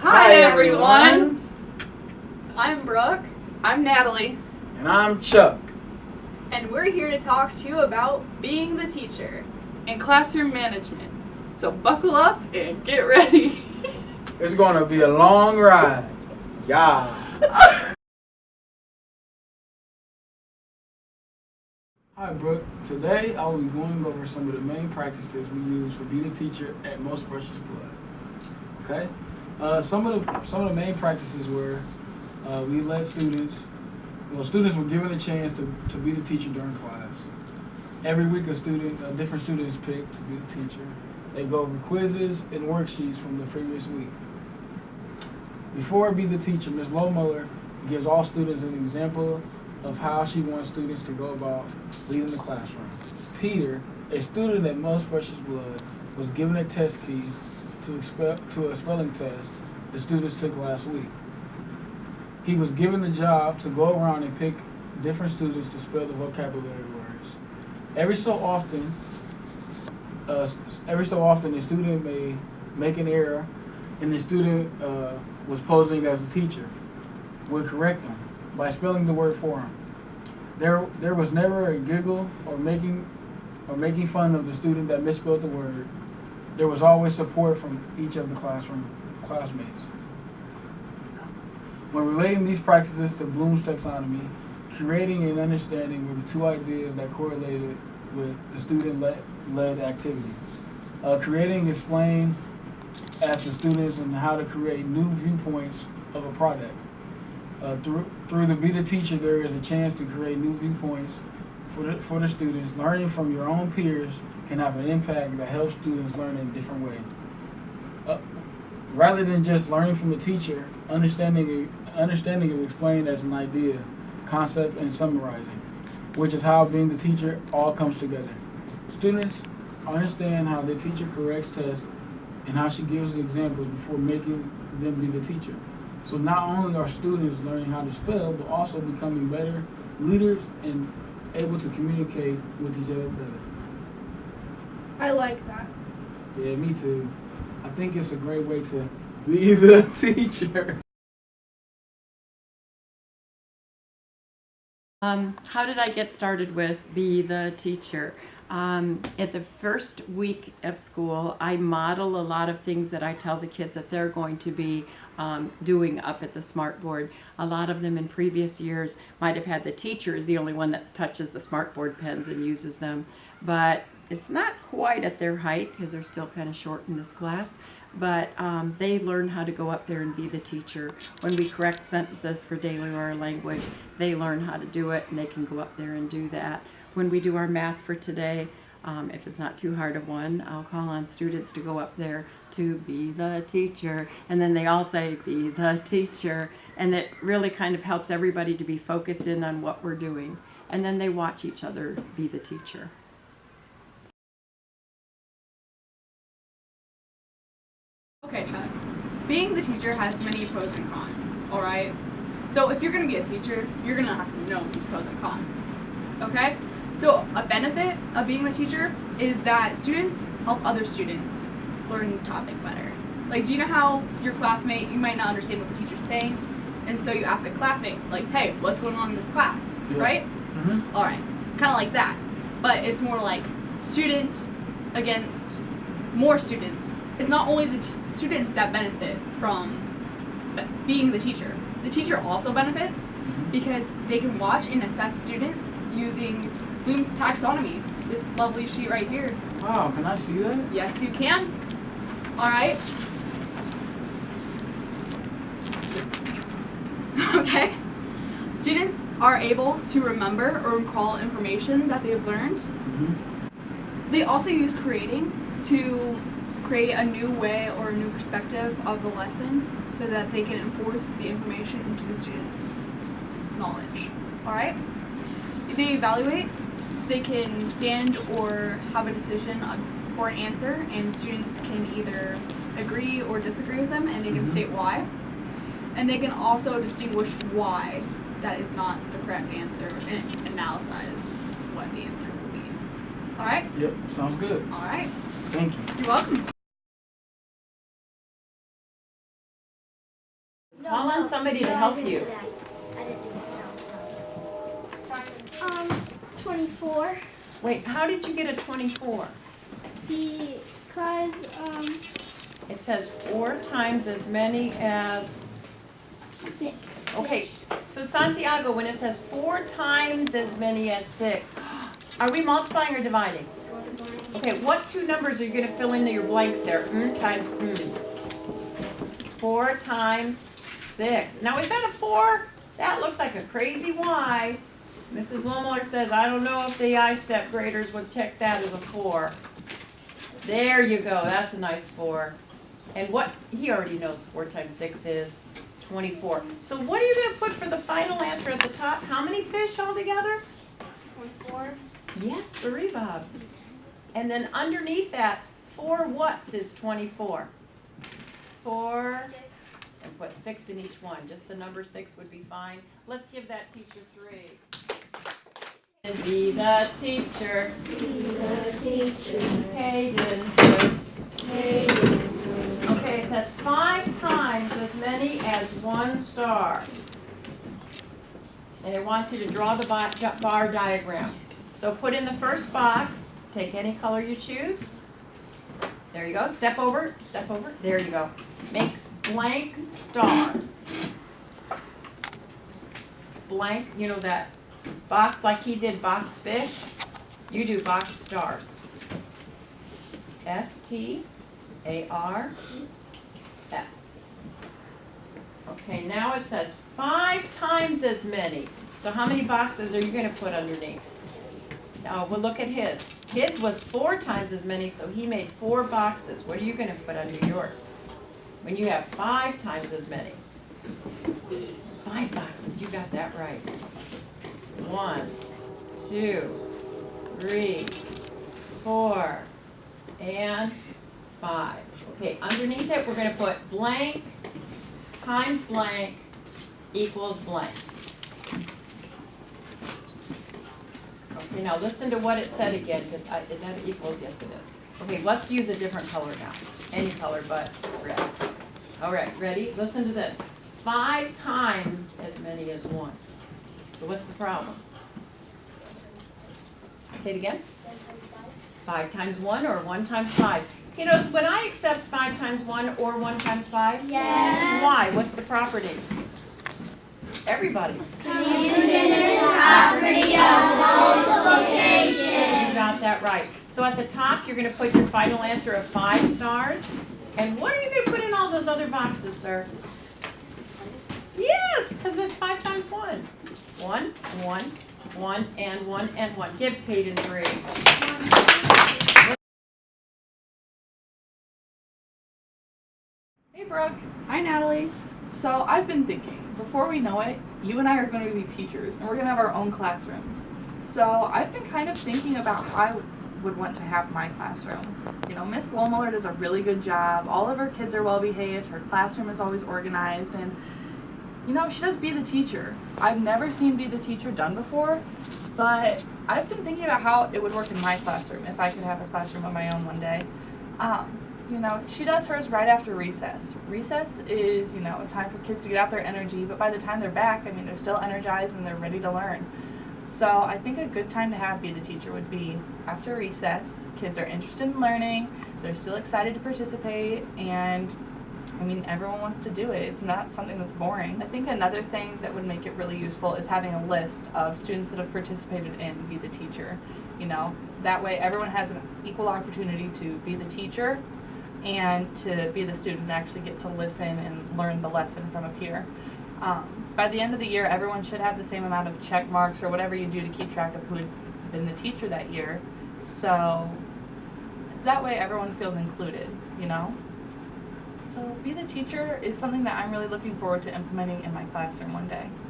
Hi everyone! I'm Brooke. I'm Natalie. And I'm Chuck. And we're here to talk to you about being the teacher and classroom management. So buckle up and get ready. It's going to be a long ride. Yeah. Hi Brooke. Today I will be going over some of the main practices we use for being a teacher at Most Precious Blood. Okay? Some of the main practices were we let students were given a chance to be the teacher during class. Every week a different student is picked to be the teacher. They go over quizzes and worksheets from the previous week. Before Be the Teacher, Ms. Lohmuller gives all students an example of how she wants students to go about leading the classroom. Peter, a student at Most Precious Blood, was given a test key to a spelling test the students took last week. He was given the job to go around and pick different students to spell the vocabulary words. Every so often, a student may make an error, and the student was posing as a teacher would correct them by spelling the word for him. There was never a giggle or making fun of the student that misspelled the word. There was always support from each of the classmates. When relating these practices to Bloom's taxonomy, creating and understanding were the two ideas that correlated with the student-led activity. Creating and explain as to students and how to create new viewpoints of a product. Through the Be the Teacher, there is a chance to create new viewpoints for the students. Learning from your own peers can have an impact that helps students learn in a different way. Rather than just learning from the teacher, understanding is explained as an idea, concept, and summarizing, which is how being the teacher all comes together. Students understand how the teacher corrects tests and how she gives examples before making them be the teacher. So not only are students learning how to spell, but also becoming better leaders and able to communicate with each other better. I like that. Yeah, me too. I think it's a great way to be the teacher. How did I get started with Be the Teacher? At the first week of school, I model a lot of things that I tell the kids that they're going to be doing up at the smartboard. A lot of them in previous years might have had the teacher is the only one that touches the smartboard pens and uses them, but it's not quite at their height because they're still kind of short in this class. But they learn how to go up there and be the teacher. When we correct sentences for daily oral language, they learn how to do it and they can go up there and do that. When we do our math for today, if it's not too hard of one, I'll call on students to go up there to be the teacher, and then they all say be the teacher, and it really kind of helps everybody to be focused in on what we're doing, and then they watch each other be the teacher. Okay, Chuck. Being the teacher has many pros and cons, alright? So if you're going to be a teacher, you're going to have to know these pros and cons, okay? So a benefit of being the teacher is that students help other students learn the topic better. Like, do you know how your classmate, you might not understand what the teacher's saying, and so you ask a classmate, like, hey, what's going on in this class, right? Mm-hmm. Alright, kind of like that. But it's more like student against more students. It's not only the students that benefit from being the teacher. The teacher also benefits because they can watch and assess students using Bloom's taxonomy, this lovely sheet right here. Wow, can I see that? Yes, you can. Alright. Okay. Students are able to remember or recall information that they've learned. Mm-hmm. They also use creating to create a new way or a new perspective of the lesson so that they can enforce the information into the students' knowledge. Alright? They evaluate, they can stand or have a decision for an answer, and students can either agree or disagree with them, and they can state why. And they can also distinguish why that is not the correct answer and analyze what the answer will be. Alright? Yep, sounds good. Alright. Thank you. You're welcome. Call on somebody to help you. I didn't do sound. 24. Wait, how did you get a 24? Because, It says 4 times as many as, 6. okay, so Santiago, when it says 4 times as many as 6, are we multiplying or dividing? Okay, what 2 numbers are you going to fill into your blanks there? Times 4 times 6. Now, is that a 4? That looks like a crazy Y. Mrs. Lohmiller says, I don't know if the I-step graders would check that as a 4. There you go. That's a nice 4. And what, he already knows 4 times 6 is 24. So what are you going to put for the final answer at the top? How many fish altogether? 24. Yes, sorry, Bob. And then underneath that, 4 what's is 24? 4, and put 6 in each one. Just the number 6 would be fine. Let's give that teacher 3. And be the teacher. Be the teacher. Hayden. Okay, it says 5 times as many as 1 star. And it wants you to draw the bar diagram. So put in the first box, take any color you choose. There you go, step over, there you go. Make blank star. Blank, you know that box like he did box fish? You do box stars. S-T-A-R-S. Okay, now it says 5 times as many. So how many boxes are you going to put underneath? Now we'll look at his. His was 4 times as many, so he made 4 boxes. What are you going to put under yours? When you have 5 times as many. 5 boxes, you got that right. 1, 2, 3, 4, and 5. Okay, underneath it we're going to put blank times blank equals blank. Okay, now listen to what it said again, because is that equals? Yes, it is. Okay, let's use a different color now. Any color but red. All right, ready? Listen to this. 5 times as many as 1. So what's the problem? Say it again. 5 times 1 or 1 times 5. Kiddos, would I accept 5 times 1 or 1 times 5? Yes. Why? What's the property? Everybody. Cumulative property of multiplication. You got that right. So at the top, you're going to put your final answer of 5 stars. And what are you going to put in all those other boxes, sir? Yes, because it's 5 times 1. 1, 1, 1, and 1, and 1. Give Caden 3. Hey Brooke. Hi, Natalie. So I've been thinking, before we know it, you and I are going to be teachers, and we're going to have our own classrooms. So I've been kind of thinking about how I would want to have my classroom. You know, Miss Lohmiller does a really good job. All of her kids are well behaved. Her classroom is always organized, and you know, she does Be the Teacher. I've never seen Be the Teacher done before, but I've been thinking about how it would work in my classroom if I could have a classroom of my own one day. You know, she does hers right after recess. Recess is, you know, a time for kids to get out their energy, but by the time they're back, I mean, they're still energized and they're ready to learn. So I think a good time to have Be the Teacher would be after recess. Kids are interested in learning, they're still excited to participate, and I mean, everyone wants to do it. It's not something that's boring. I think another thing that would make it really useful is having a list of students that have participated in Be the Teacher. You know, that way everyone has an equal opportunity to be the teacher and to be the student and actually get to listen and learn the lesson from a peer. By the end of the year, everyone should have the same amount of check marks or whatever you do to keep track of who had been the teacher that year. So that way everyone feels included, you know? So Be the Teacher is something that I'm really looking forward to implementing in my classroom one day.